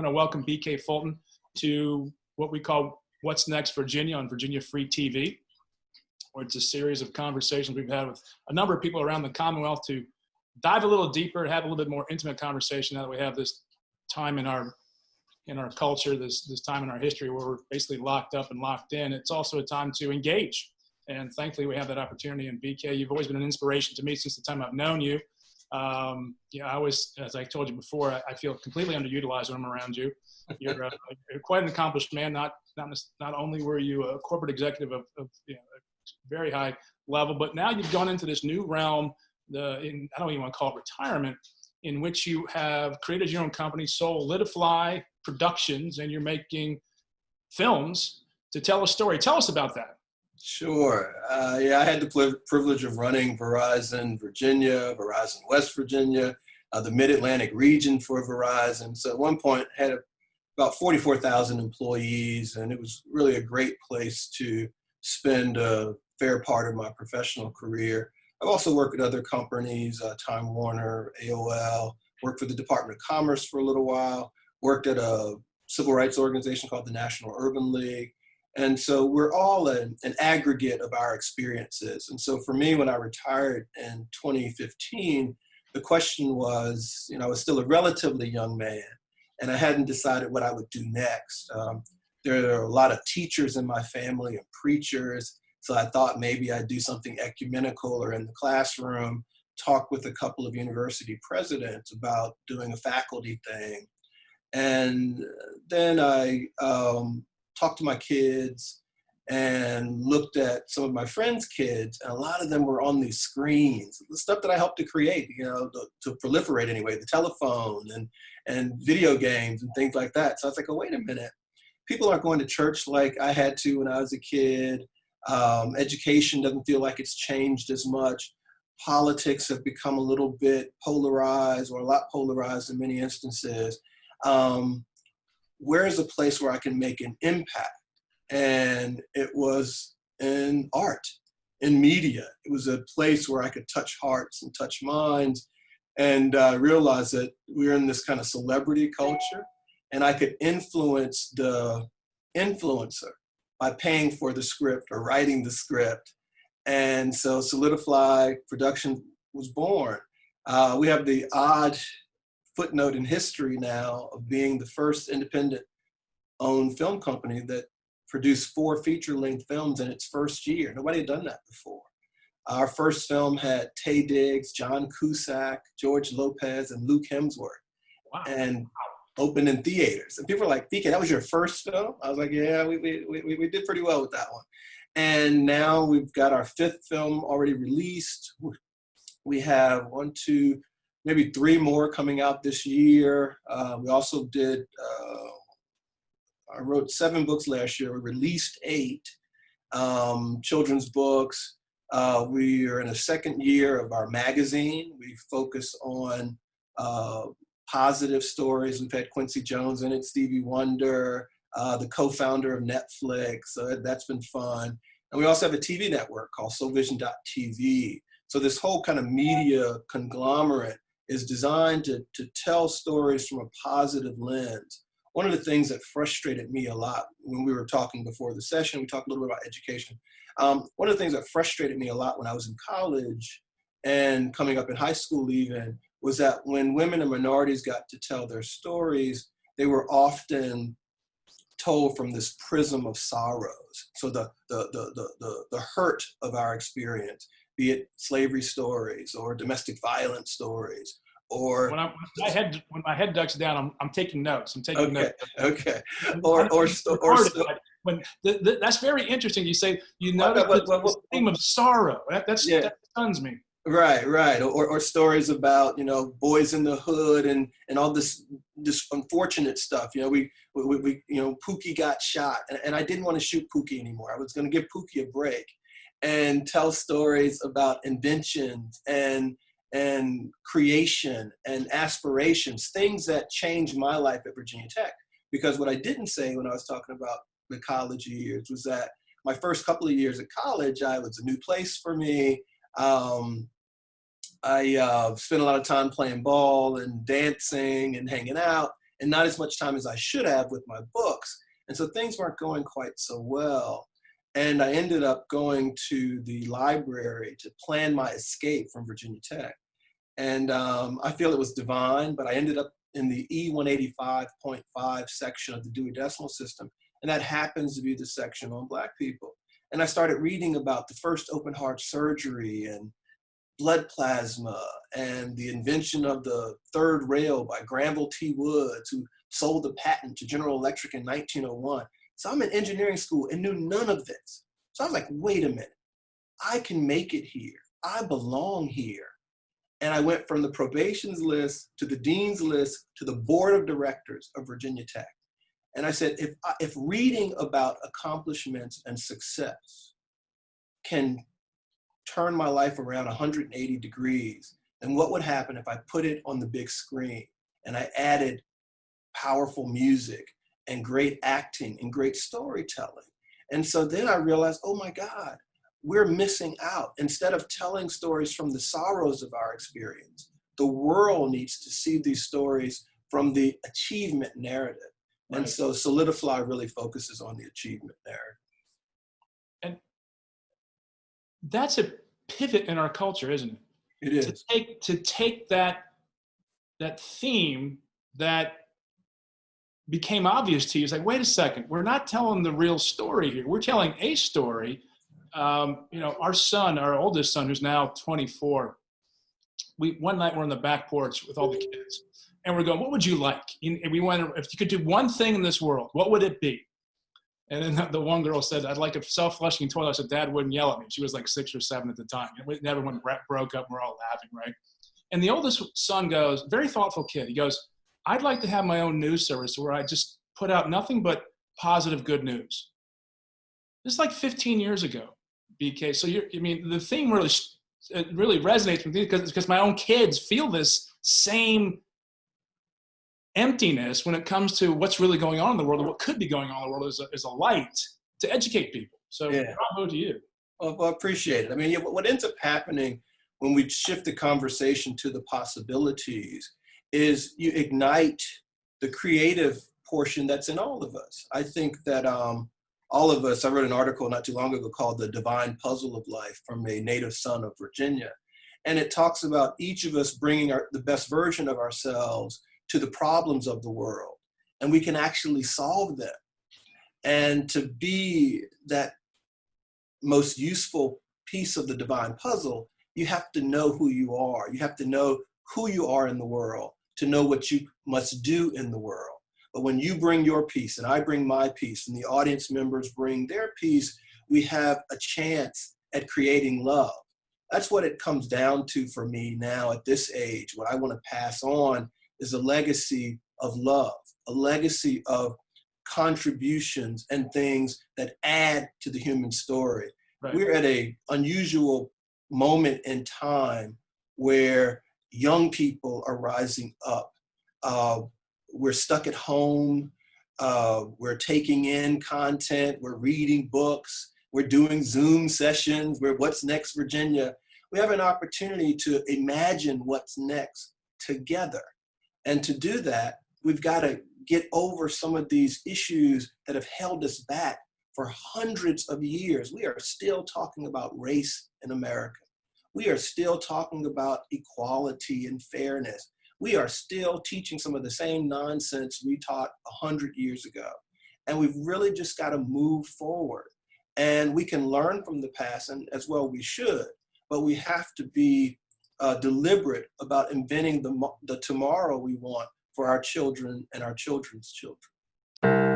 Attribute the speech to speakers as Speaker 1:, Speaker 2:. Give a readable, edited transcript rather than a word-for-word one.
Speaker 1: to welcome BK Fulton to what we call What's Next Virginia on Virginia Free TV, where it's a series of conversations we've had with a number of people around the Commonwealth to dive a little deeper, have a little bit more intimate conversation now that we have this time in our culture, this time in our history where we're basically locked up and locked in. It's also a time to engage. And thankfully we have that opportunity. And BK, you've always been an inspiration to me since the time I've known you. I always, as I told you before, I feel completely underutilized when I'm around you. You're quite an accomplished man. Not only were you a corporate executive of a very high level, but now you've gone into this new realm, I don't even want to call it retirement, in which you have created your own company, Soulidifly Productions, and you're making films to tell a story. Tell us about that.
Speaker 2: Sure. I had the privilege of running Verizon Virginia, Verizon West Virginia, the Mid-Atlantic region for Verizon. So at one point had about 44,000 employees, and it was really a great place to spend a fair part of my professional career. I've also worked at other companies, Time Warner, AOL, worked for the Department of Commerce for a little while, worked at a civil rights organization called the National Urban League. And so we're all an aggregate of our experiences. And so for me, when I retired in 2015, the question was, I was still a relatively young man, and I hadn't decided what I would do next. There are a lot of teachers in my family and preachers, so I thought maybe I'd do something ecumenical or in the classroom, talk with a couple of university presidents about doing a faculty thing. And then I talked to my kids and looked at some of my friends' kids, and a lot of them were on these screens, the stuff that I helped to create, to proliferate anyway, the telephone and video games and things like that. So I was like, oh, wait a minute. People aren't going to church like I had to when I was a kid. Education doesn't feel like it's changed as much. Politics have become a little bit polarized, or a lot polarized in many instances. Where is a place where I can make an impact? And it was in art, in media. It was a place where I could touch hearts and touch minds, and realize that we're in this kind of celebrity culture, and I could influence the influencer by paying for the script or writing the script. And so Soulidifly Productions was born. We have the odd footnote in history now of being the first independent-owned film company that produced 4 feature-length films in its first year. Nobody had done that before. Our first film had Taye Diggs, John Cusack, George Lopez, and Luke Hemsworth.
Speaker 1: Wow.
Speaker 2: And opened in theaters. And people were like, BK, that was your first film? I was like, yeah, we did pretty well with that one. And now we've got our 5th film already released. We have 1, 2, maybe 3 more coming out this year. We also did, I wrote 7 books last year. We released 8 children's books. We are in a 2nd year of our magazine. We focus on positive stories. We've had Quincy Jones in it, Stevie Wonder, the co-founder of Netflix. So that's been fun. And we also have a TV network called SoulVision.tv. So this whole kind of media conglomerate is designed to tell stories from a positive lens. One of the things that frustrated me a lot when we were talking before the session, we talked a little bit about education. One of the things that frustrated me a lot when I was in college and coming up in high school even, was that when women and minorities got to tell their stories, they were often told from this prism of sorrows. So the hurt of our experience, be it slavery stories or domestic violence stories, or
Speaker 1: when my head ducks down, I'm taking notes. Notes.
Speaker 2: Okay.
Speaker 1: That's very interesting. You say the theme of sorrow. That stuns me.
Speaker 2: Right. Or stories about, boys in the hood and all this unfortunate stuff. We Pookie got shot, and I didn't want to shoot Pookie anymore. I was going to give Pookie a break and tell stories about inventions and creation and aspirations, things that changed my life at Virginia Tech. Because what I didn't say when I was talking about the college years was that my first couple of years at college, it was a new place for me. I spent a lot of time playing ball and dancing and hanging out. and not as much time as I should have with my books. And so things weren't going quite so well. And I ended up going to the library to plan my escape from Virginia Tech. And I feel it was divine, but I ended up in the E185.5 section of the Dewey Decimal System. And that happens to be the section on Black people. And I started reading about the first open heart surgery and blood plasma and the invention of the third rail by Granville T. Woods, who sold the patent to General Electric in 1901. So I'm in engineering school and knew none of this. So I was like, wait a minute, I can make it here. I belong here. And I went from the probations list to the dean's list to the board of directors of Virginia Tech. And I said, if reading about accomplishments and success can turn my life around 180 degrees, then what would happen if I put it on the big screen and I added powerful music and great acting and great storytelling? And so then I realized, oh my God, we're missing out. Instead of telling stories from the sorrows of our experience, the world needs to see these stories from the achievement narrative. Right. And so Soulidifly really focuses on the achievement narrative.
Speaker 1: And that's a pivot in our culture, isn't it?
Speaker 2: It is.
Speaker 1: To take that theme that became obvious to you. It's like, wait a second, we're not telling the real story here. We're telling a story. Our son, our oldest son, who's now 24, one night we're on the back porch with all the kids, and we're going, what would you like? And we went, if you could do one thing in this world, what would it be? And then the one girl said, I'd like a self-flushing toilet. I said, Dad wouldn't yell at me. She was like 6 or 7 at the time. And everyone broke up and we're all laughing, right? And the oldest son goes, very thoughtful kid. He goes, I'd like to have my own news service where I just put out nothing but positive good news. This is like 15 years ago, BK. So the theme really resonates with me because my own kids feel this same emptiness when it comes to what's really going on in the world, and what could be going on in the world is a light to educate people. So bravo to you.
Speaker 2: Well, I appreciate it. I mean, what ends up happening when we shift the conversation to the possibilities is you ignite the creative portion that's in all of us. I think that all of us, I wrote an article not too long ago called The Divine Puzzle of Life from a native son of Virginia. And it talks about each of us bringing the best version of ourselves to the problems of the world, and we can actually solve them. And to be that most useful piece of the divine puzzle, you have to know who you are. You have to know who you are in the world to know what you must do in the world. But when you bring your piece and I bring my piece and the audience members bring their piece, we have a chance at creating love. That's what it comes down to for me now at this age. What I want to pass on is a legacy of love, a legacy of contributions and things that add to the human story. Right. We're at an unusual moment in time where young people are rising up. We're stuck at home. We're taking in content. We're reading books. We're doing Zoom sessions. What's next, Virginia? We have an opportunity to imagine what's next together. And to do that, we've got to get over some of these issues that have held us back for hundreds of years. We are still talking about race in America. We are still talking about equality and fairness. We are still teaching some of the same nonsense we taught 100 years ago. And we've really just got to move forward. And we can learn from the past, and as well we should, but we have to be deliberate about inventing the tomorrow we want for our children and our children's children.